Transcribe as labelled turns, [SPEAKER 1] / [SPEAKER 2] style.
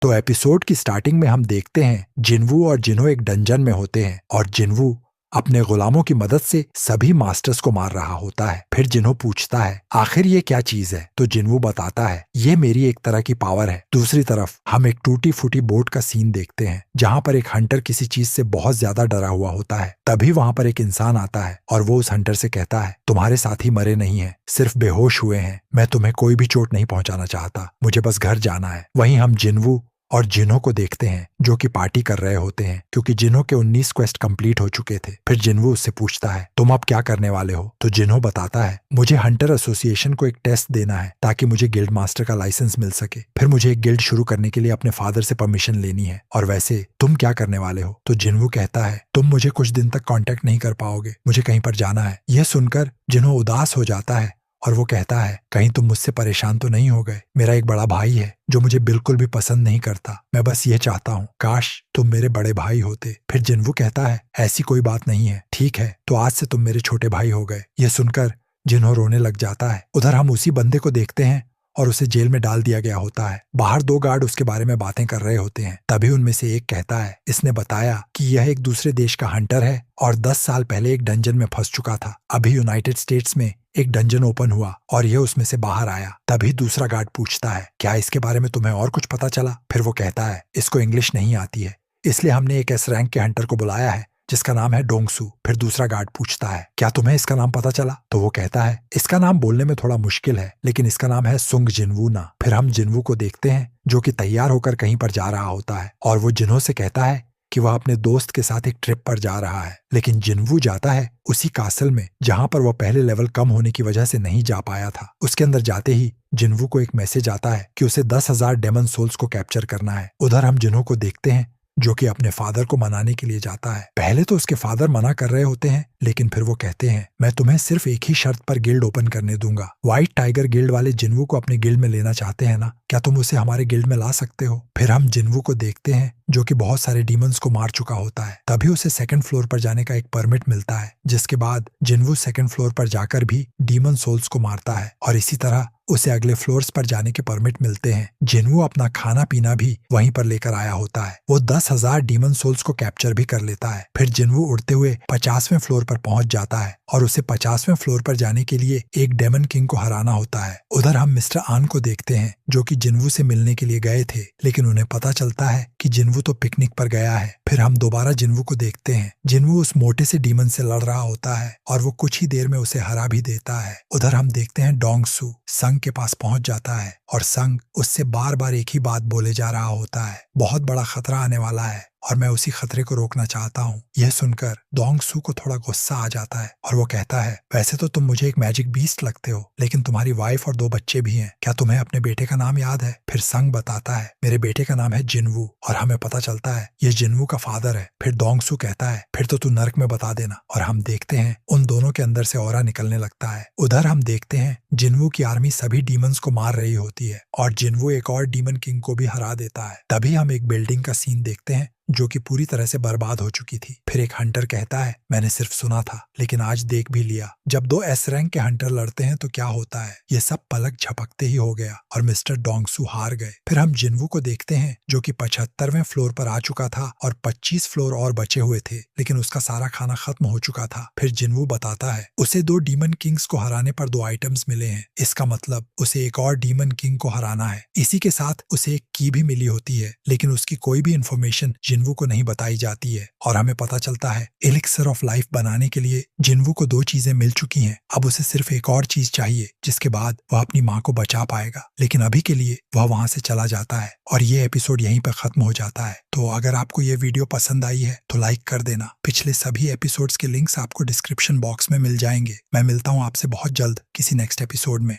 [SPEAKER 1] तो एपिसोड की स्टार्टिंग में हम देखते हैं जिनवू और जिन्हो एक डंजन में होते हैं और जिनवू अपने गुलामों की मदद से सभी मास्टर्स को मार रहा होता है। फिर जिन्हो पूछता है आखिर ये क्या चीज है, तो जिनवू बताता है ये मेरी एक तरह की पावर है। दूसरी तरफ हम एक टूटी फूटी बोट का सीन देखते हैं जहाँ पर एक हंटर किसी चीज से बहुत ज्यादा डरा हुआ होता है। तभी वहां पर एक इंसान आता है और वो उस हंटर से कहता है तुम्हारे साथी मरे नहीं है, सिर्फ बेहोश हुए हैं। मैं तुम्हें कोई भी चोट नहीं पहुंचाना चाहता, मुझे बस घर जाना है। वहीं हम जिनवू और जिन्हो को देखते हैं जो कि पार्टी कर रहे होते हैं क्योंकि जिन्हो के 19 क्वेस्ट कंप्लीट हो चुके थे। फिर जिन्हो उससे पूछता है तुम अब क्या करने वाले हो, तो जिन्हो बताता है मुझे हंटर एसोसिएशन को एक टेस्ट देना है ताकि मुझे गिल्ड मास्टर का लाइसेंस मिल सके। फिर मुझे एक गिल्ड शुरू करने के लिए अपने फादर से परमिशन लेनी है। और वैसे तुम क्या करने वाले हो, तो जिन्हो कहता है तुम मुझे कुछ दिन तक कॉन्टेक्ट नहीं कर पाओगे, मुझे कहीं पर जाना है। यह सुनकर जिन्हो उदास हो जाता है और वो कहता है कहीं तुम मुझसे परेशान तो नहीं हो गए, मेरा एक बड़ा भाई है जो मुझे बिल्कुल भी पसंद नहीं करता। मैं बस ये चाहता हूँ काश तुम मेरे बड़े भाई होते। फिर जिन्वू कहता है ऐसी कोई बात नहीं है, ठीक है तो आज से तुम मेरे छोटे भाई हो गए। ये सुनकर जिन्हो रोने लग जाता है। उधर हम उसी बंदे को देखते हैं और उसे जेल में डाल दिया गया होता है। बाहर 2 गार्ड उसके बारे में बातें कर रहे होते हैं। तभी उनमें से एक कहता है इसने बताया कि यह एक दूसरे देश का हंटर है और 10 साल पहले एक डंजन में फंस चुका था। अभी यूनाइटेड स्टेट्स में एक डंजन ओपन हुआ और यह उसमें से बाहर आया। तभी दूसरा गार्ड पूछता है क्या इसके बारे में तुम्हें और कुछ पता चला। फिर वो कहता है इसको इंग्लिश नहीं आती है, इसलिए हमने एक एस रैंक के हंटर को बुलाया है जिसका नाम है डोंगसू। फिर दूसरा गार्ड पूछता है क्या तुम्हें इसका नाम पता चला, तो वो कहता है इसका नाम बोलने में थोड़ा मुश्किल है लेकिन इसका नाम है सुंग जिनवू ना। फिर हम जिनवू को देखते हैं जो कि तैयार होकर कहीं पर जा रहा होता है और वो जिन्हो से कहता है कि वह अपने दोस्त के साथ एक ट्रिप पर जा रहा है। लेकिन जिनवू जाता है उसी कासल में जहां पर वह पहले लेवल कम होने की वजह से नहीं जा पाया था। उसके अंदर जाते ही जिनवू को एक मैसेज आता है कि उसे 10,000 डेमन सोल्स को कैप्चर करना है। उधर हम जिन्हो को देखते हैं जो कि अपने फादर को मनाने के लिए जाता है। पहले तो उसके फादर मना कर रहे होते हैं लेकिन फिर वो कहते हैं मैं तुम्हें सिर्फ एक ही शर्त पर गिल्ड ओपन करने दूंगा। व्हाइट टाइगर गिल्ड वाले जिनवू को अपने गिल्ड में लेना चाहते हैं ना, क्या तुम उसे हमारे गिल्ड में ला सकते हो। फिर हम जिनवू को देखते हैं जो कि बहुत सारे डीमंस को मार चुका होता है। तभी उसे 2nd फ्लोर पर जाने का एक परमिट मिलता है, जिसके बाद जिनवू 2nd फ्लोर पर जाकर भी डीमन सोल्स को मारता है और इसी तरह उसे अगले फ्लोर्स पर जाने के परमिट मिलते हैं। जिनवू अपना खाना पीना भी वहीं पर लेकर आया होता है। वो 10,000 डीमन सोल्स को कैप्चर भी कर लेता है। फिर जिनवू उड़ते हुए 50वें फ्लोर पर पहुंच जाता है और उसे 50वें फ्लोर पर जाने के लिए एक डेमन किंग को हराना होता है। उधर हम मिस्टर आन को देखते हैं जो कि जिनवू से मिलने के लिए गए थे लेकिन उन्हें पता चलता है कि जिनवू तो पिकनिक पर गया है। फिर हम दोबारा जिनवू को देखते हैं। जिनवू उस मोटे से डीमन से लड़ रहा होता है और वो कुछ ही देर में उसे हरा भी देता है। उधर हम देखते हैं डोंगसू संग के पास पहुंच जाता है और संग उससे बार बार एक ही बात बोले जा रहा होता है, बहुत बड़ा खतरा आने वाला है और मैं उसी खतरे को रोकना चाहता हूँ। यह सुनकर डोंगसू को थोड़ा गुस्सा आ जाता है और वो कहता है वैसे तो तुम मुझे एक मैजिक बीस्ट लगते हो लेकिन तुम्हारी वाइफ और 2 बच्चे भी हैं, क्या तुम्हें अपने बेटे का नाम याद है। फिर संग बताता है मेरे बेटे का नाम है जिनवू और हमें पता चलता है ये जिनवू का फादर है। फिर डोंगसू कहता है फिर तो तू नर्क में बता देना और हम देखते हैं उन दोनों के अंदर से ऑरा निकलने लगता है। उधर हम देखते हैं जिनवू की आर्मी सभी डीमंस को मार रही होती है और जिनवू एक और डीमन किंग को भी हरा देता है। तभी हम एक बिल्डिंग का सीन देखते हैं जो कि पूरी तरह से बर्बाद हो चुकी थी। फिर एक हंटर कहता है मैंने सिर्फ सुना था लेकिन आज देख भी लिया। जब 2 एस रैंक के हंटर लड़ते हैं तो क्या होता है, ये सब पलक झपकते ही हो गया और मिस्टर डोंगसू हार गए। फिर हम जिनवू को देखते हैं जो कि 75वें फ्लोर पर आ चुका था और 25 फ्लोर और बचे हुए थे लेकिन उसका सारा खाना खत्म हो चुका था। फिर जिनवू बताता है उसे 2 डीमन किंग्स को हराने पर 2 आइटम्स मिले हैं, इसका मतलब उसे एक और डीमन किंग को हराना है। इसी के साथ उसे एक की भी मिली होती है लेकिन उसकी कोई भी इंफॉर्मेशन जिनवू को नहीं बताई जाती है और हमें पता चलता है एलिक्सर ऑफ लाइफ बनाने के लिए जिनवू को 2 चीजें मिल चुकी हैं। अब उसे सिर्फ एक और चीज चाहिए जिसके बाद वह अपनी माँ को बचा पाएगा, लेकिन अभी के लिए वह वहां से चला जाता है और ये एपिसोड यहीं पर खत्म हो जाता है। तो अगर आपको ये वीडियो पसंद आई है तो लाइक कर देना। पिछले सभी एपिसोड्स के लिंक्स आपको डिस्क्रिप्शन बॉक्स में मिल जाएंगे। मैं मिलता हूँ आपसे बहुत जल्द किसी नेक्स्ट एपिसोड में।